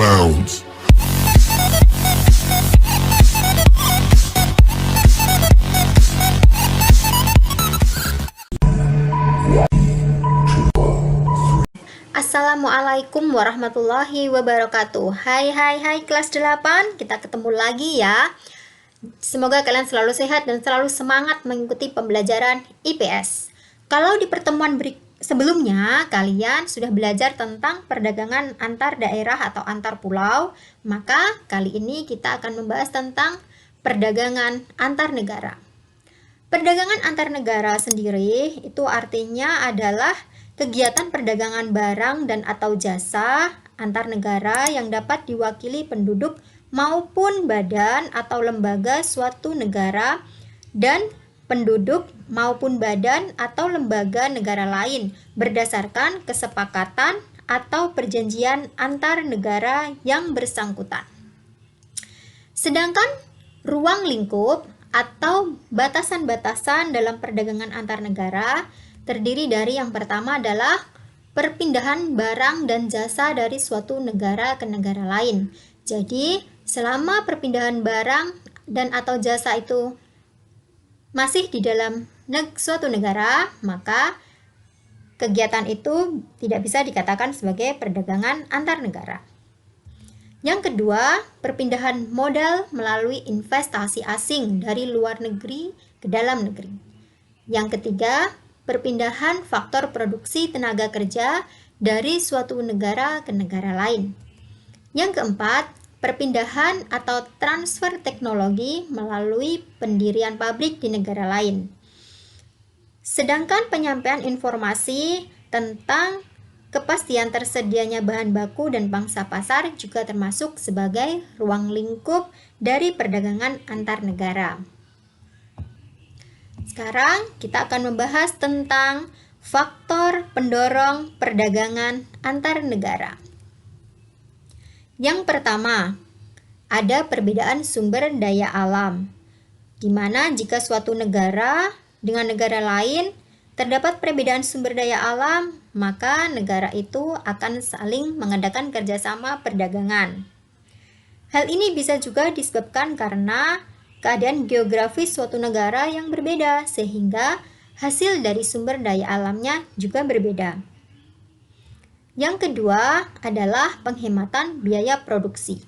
bounds. Assalamualaikum warahmatullahi wabarakatuh. Hai kelas 8, kita ketemu lagi ya. Semoga kalian selalu sehat dan selalu semangat mengikuti pembelajaran IPS. Kalau di pertemuan sebelumnya kalian sudah belajar tentang perdagangan antar daerah atau antar pulau, maka kali ini kita akan membahas tentang perdagangan antar negara. Perdagangan antar negara sendiri itu artinya adalah kegiatan perdagangan barang dan atau jasa antar negara yang dapat diwakili penduduk maupun badan atau lembaga suatu negara dan penduduk maupun badan atau lembaga negara lain berdasarkan kesepakatan atau perjanjian antar negara yang bersangkutan. Sedangkan ruang lingkup atau batasan-batasan dalam perdagangan antar negara terdiri dari yang pertama adalah perpindahan barang dan jasa dari suatu negara ke negara lain. Jadi, selama perpindahan barang dan atau jasa itu masih di dalam suatu negara, maka kegiatan itu tidak bisa dikatakan sebagai perdagangan antar negara. Yang kedua, perpindahan modal melalui investasi asing dari luar negeri ke dalam negeri. Yang ketiga, perpindahan faktor produksi tenaga kerja dari suatu negara ke negara lain. Yang keempat, perpindahan atau transfer teknologi melalui pendirian pabrik di negara lain. Sedangkan penyampaian informasi tentang kepastian tersedianya bahan baku dan pangsa pasar juga termasuk sebagai ruang lingkup dari perdagangan antar negara. Sekarang kita akan membahas tentang faktor pendorong perdagangan antar negara. Yang pertama, ada perbedaan sumber daya alam, di mana jika suatu negara dengan negara lain terdapat perbedaan sumber daya alam, maka negara itu akan saling mengadakan kerjasama perdagangan. Hal ini bisa juga disebabkan karena keadaan geografis suatu negara yang berbeda, sehingga hasil dari sumber daya alamnya juga berbeda. Yang kedua adalah penghematan biaya produksi.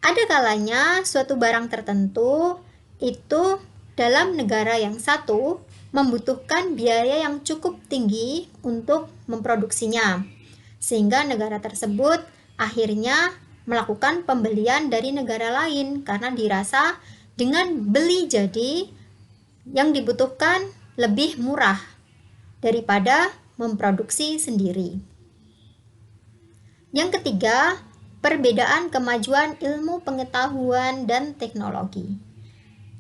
Ada kalanya suatu barang tertentu itu dalam negara yang satu membutuhkan biaya yang cukup tinggi untuk memproduksinya, sehingga negara tersebut akhirnya melakukan pembelian dari negara lain karena dirasa dengan beli jadi yang dibutuhkan lebih murah daripada memproduksi sendiri. Yang ketiga, perbedaan kemajuan ilmu pengetahuan dan teknologi.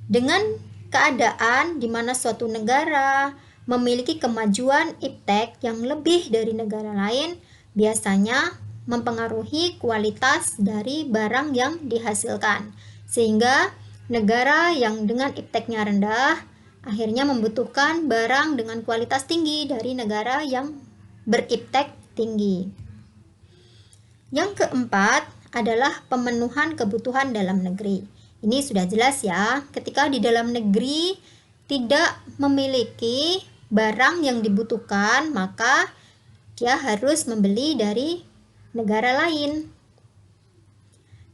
Dengan keadaan di mana suatu negara memiliki kemajuan iptek yang lebih dari negara lain, biasanya mempengaruhi kualitas dari barang yang dihasilkan, sehingga negara yang dengan ipteknya rendah akhirnya membutuhkan barang dengan kualitas tinggi dari negara yang beriptek tinggi. Yang keempat adalah pemenuhan kebutuhan dalam negeri. Ini sudah jelas ya, ketika di dalam negeri tidak memiliki barang yang dibutuhkan, maka dia harus membeli dari negara lain.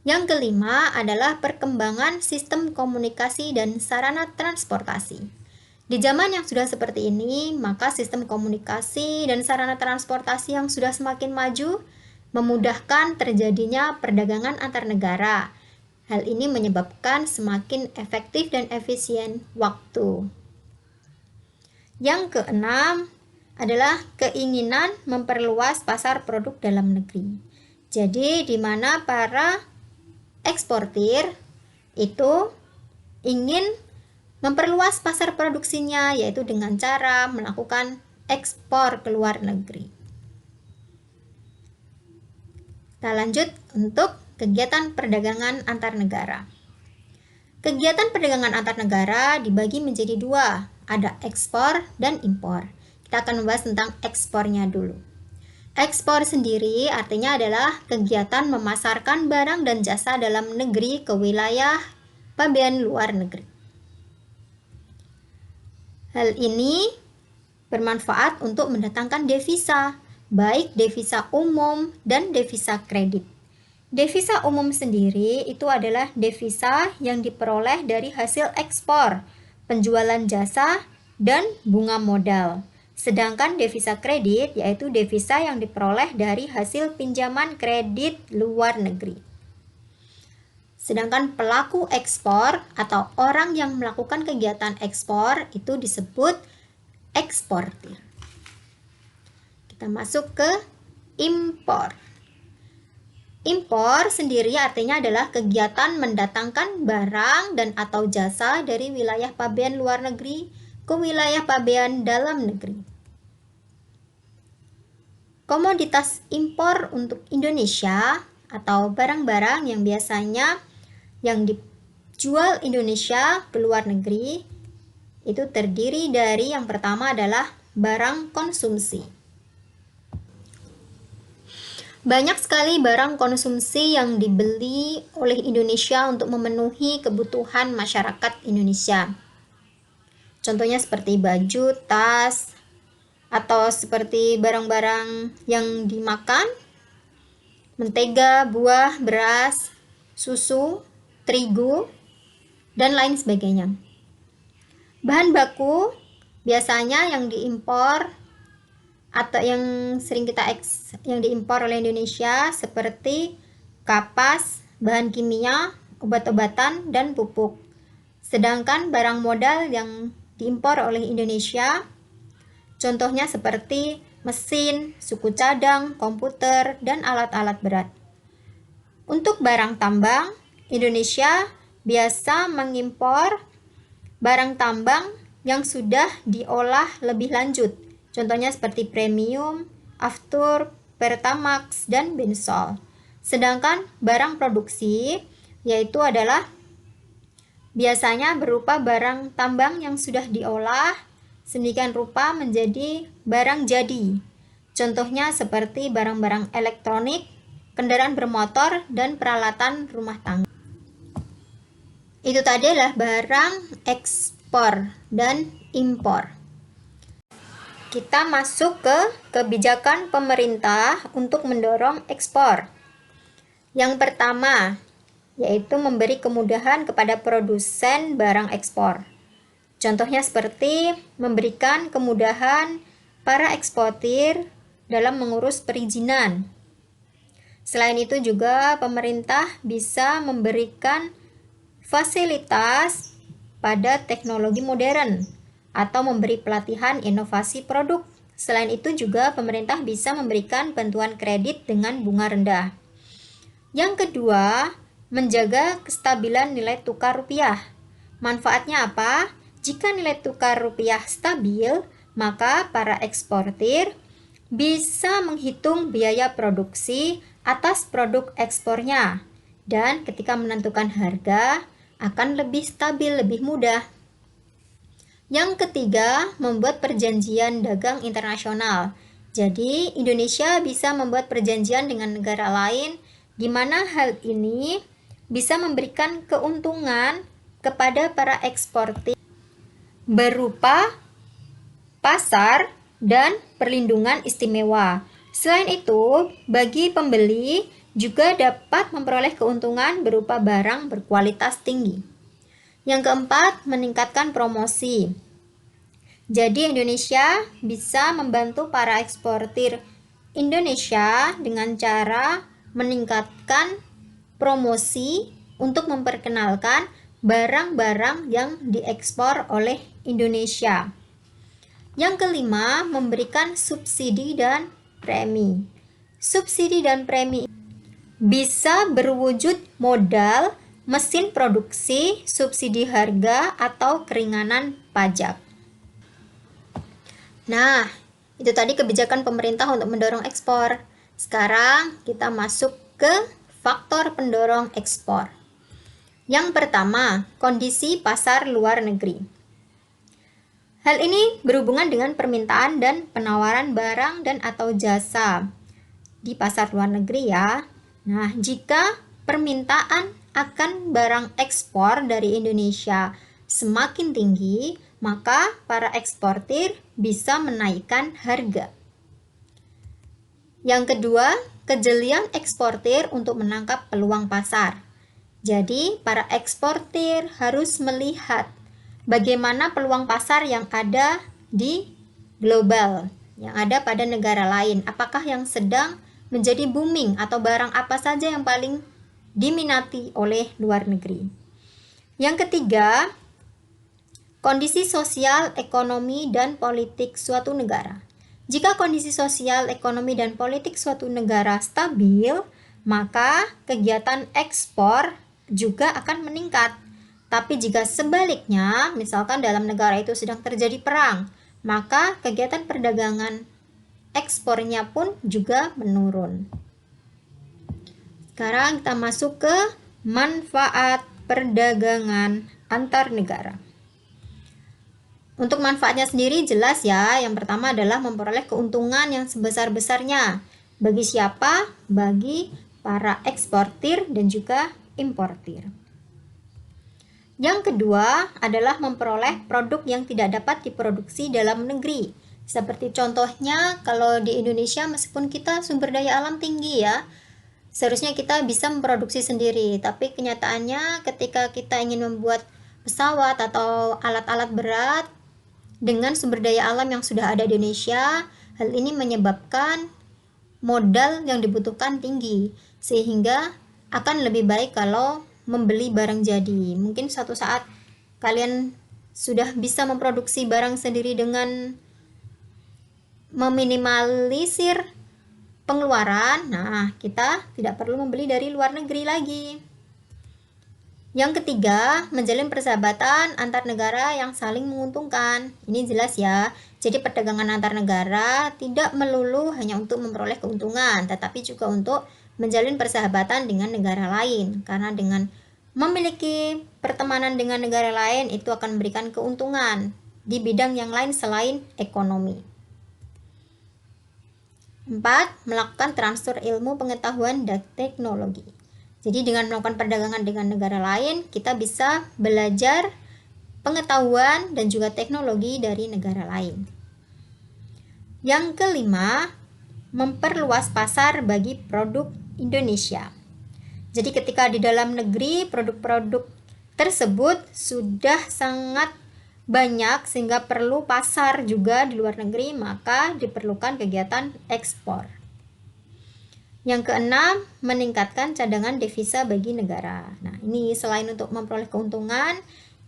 Yang kelima adalah perkembangan sistem komunikasi dan sarana transportasi. Di zaman yang sudah seperti ini, maka sistem komunikasi dan sarana transportasi yang sudah semakin maju memudahkan terjadinya perdagangan antar negara. Hal ini menyebabkan semakin efektif dan efisien waktu. Yang keenam adalah keinginan memperluas pasar produk dalam negeri. Jadi di mana para eksportir itu ingin memperluas pasar produksinya, yaitu dengan cara melakukan ekspor ke luar negeri. Kita lanjut untuk kegiatan perdagangan antar negara. Kegiatan perdagangan antar negara dibagi menjadi dua, ada ekspor dan impor. Kita akan membahas tentang ekspornya dulu. Ekspor sendiri artinya adalah kegiatan memasarkan barang dan jasa dalam negeri ke wilayah pabean luar negeri. Hal ini bermanfaat untuk mendatangkan devisa, baik devisa umum dan devisa kredit. Devisa umum sendiri itu adalah devisa yang diperoleh dari hasil ekspor, penjualan jasa, dan bunga modal. Sedangkan devisa kredit yaitu devisa yang diperoleh dari hasil pinjaman kredit luar negeri. Sedangkan pelaku ekspor atau orang yang melakukan kegiatan ekspor itu disebut eksportir. Kita masuk ke impor. Impor sendiri artinya adalah kegiatan mendatangkan barang dan atau jasa dari wilayah pabean luar negeri ke wilayah pabean dalam negeri. Komoditas impor untuk Indonesia atau barang-barang yang biasanya yang dijual Indonesia ke luar negeri itu terdiri dari yang pertama adalah barang konsumsi. Banyak sekali barang konsumsi yang dibeli oleh Indonesia untuk memenuhi kebutuhan masyarakat Indonesia. Contohnya seperti baju, tas, atau seperti barang-barang yang dimakan, mentega, buah, beras, susu, terigu, dan lain sebagainya. Bahan baku biasanya yang diimpor atau yang sering yang diimpor oleh Indonesia seperti kapas, bahan kimia, obat-obatan, dan pupuk. Sedangkan barang modal yang diimpor oleh Indonesia contohnya seperti mesin, suku cadang, komputer, dan alat-alat berat. Untuk barang tambang, Indonesia biasa mengimpor barang tambang yang sudah diolah lebih lanjut. Contohnya seperti premium, aftur, pertamax, dan bensol. Sedangkan barang produksi yaitu adalah biasanya berupa barang tambang yang sudah diolah sedemikian rupa menjadi barang jadi. Contohnya seperti barang-barang elektronik, kendaraan bermotor, dan peralatan rumah tangga. Itu tadi adalah barang ekspor dan impor. Kita masuk ke kebijakan pemerintah untuk mendorong ekspor. Yang pertama, yaitu memberi kemudahan kepada produsen barang ekspor. Contohnya seperti memberikan kemudahan para eksportir dalam mengurus perizinan. Selain itu juga pemerintah bisa memberikan fasilitas pada teknologi modern atau memberi pelatihan inovasi produk. Selain itu juga pemerintah bisa memberikan bantuan kredit dengan bunga rendah. Yang kedua, menjaga kestabilan nilai tukar rupiah. Manfaatnya apa? Jika nilai tukar rupiah stabil, maka para eksportir bisa menghitung biaya produksi atas produk ekspornya dan ketika menentukan harga akan lebih stabil, lebih mudah. Yang ketiga, membuat perjanjian dagang internasional. Jadi, Indonesia bisa membuat perjanjian dengan negara lain di mana hal ini bisa memberikan keuntungan kepada para eksportir berupa pasar dan perlindungan istimewa. Selain itu, bagi pembeli juga dapat memperoleh keuntungan berupa barang berkualitas tinggi. Yang keempat, meningkatkan promosi. Jadi Indonesia bisa membantu para eksportir Indonesia dengan cara meningkatkan promosi untuk memperkenalkan barang-barang yang diekspor oleh Indonesia. Yang kelima, memberikan subsidi dan premi. Subsidi dan premi bisa berwujud modal, mesin produksi, subsidi harga, atau keringanan pajak. Nah, itu tadi kebijakan pemerintah untuk mendorong ekspor. Sekarang kita masuk ke faktor pendorong ekspor. Yang pertama, kondisi pasar luar negeri. Hal ini berhubungan dengan permintaan dan penawaran barang dan atau jasa. di pasar luar negeri ya. Nah, jika permintaan akan barang ekspor dari Indonesia semakin tinggi, maka para eksportir bisa menaikkan harga. Yang kedua, kejelian eksportir untuk menangkap peluang pasar. Jadi, para eksportir harus melihat bagaimana peluang pasar yang ada di global, yang ada pada negara lain. Apakah yang sedang menjadi booming atau barang apa saja yang paling diminati oleh luar negeri. Yang ketiga, kondisi sosial, ekonomi, dan politik suatu negara. Jika kondisi sosial, ekonomi, dan politik suatu negara stabil, maka kegiatan ekspor juga akan meningkat. Tapi jika sebaliknya, misalkan dalam negara itu sedang terjadi perang, maka kegiatan perdagangan ekspornya pun juga menurun. Sekarang kita masuk ke manfaat perdagangan antar negara. Untuk manfaatnya sendiri jelas ya. Yang pertama adalah memperoleh keuntungan yang sebesar-besarnya. Bagi siapa? Bagi para eksportir dan juga importir. Yang kedua adalah memperoleh produk yang tidak dapat diproduksi dalam negeri. Seperti contohnya kalau di Indonesia meskipun kita sumber daya alam tinggi ya, seharusnya kita bisa memproduksi sendiri, tapi kenyataannya ketika kita ingin membuat pesawat atau alat-alat berat dengan sumber daya alam yang sudah ada di Indonesia, hal ini menyebabkan modal yang dibutuhkan tinggi, sehingga akan lebih baik kalau membeli barang jadi. Mungkin suatu saat kalian sudah bisa memproduksi barang sendiri dengan meminimalisir pengeluaran, nah kita tidak perlu membeli dari luar negeri lagi. Yang ketiga, menjalin persahabatan antar negara yang saling menguntungkan. Ini jelas ya. Jadi perdagangan antar negara tidak melulu hanya untuk memperoleh keuntungan, tetapi juga untuk menjalin persahabatan dengan negara lain. Karena dengan memiliki pertemanan dengan negara lain itu akan memberikan keuntungan di bidang yang lain selain ekonomi. 4. Melakukan transfer ilmu, pengetahuan, dan teknologi. Jadi dengan melakukan perdagangan dengan negara lain, kita bisa belajar pengetahuan dan juga teknologi dari negara lain. Yang kelima, memperluas pasar bagi produk Indonesia. Jadi ketika di dalam negeri produk-produk tersebut sudah sangat banyak sehingga perlu pasar juga di luar negeri, maka diperlukan kegiatan ekspor. Yang keenam, meningkatkan cadangan devisa bagi negara. Nah, ini selain untuk memperoleh keuntungan,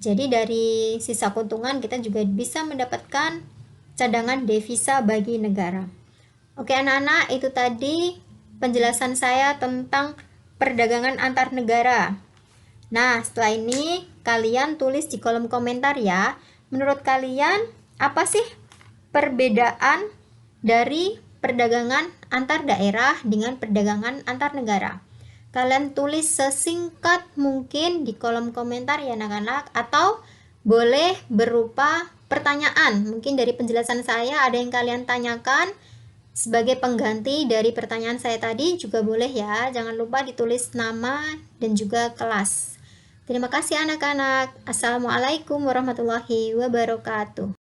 jadi dari sisa keuntungan kita juga bisa mendapatkan cadangan devisa bagi negara. Oke anak-anak, itu tadi penjelasan saya tentang perdagangan antar negara. Nah, setelah ini kalian tulis di kolom komentar ya. Menurut kalian, apa sih perbedaan dari perdagangan antar daerah dengan perdagangan antar negara? Kalian tulis sesingkat mungkin di kolom komentar ya anak-anak, atau boleh berupa pertanyaan. Mungkin dari penjelasan saya ada yang kalian tanyakan sebagai pengganti dari pertanyaan saya tadi juga boleh ya. Jangan lupa ditulis nama dan juga kelas. Terima kasih anak-anak. Assalamualaikum warahmatullahi wabarakatuh.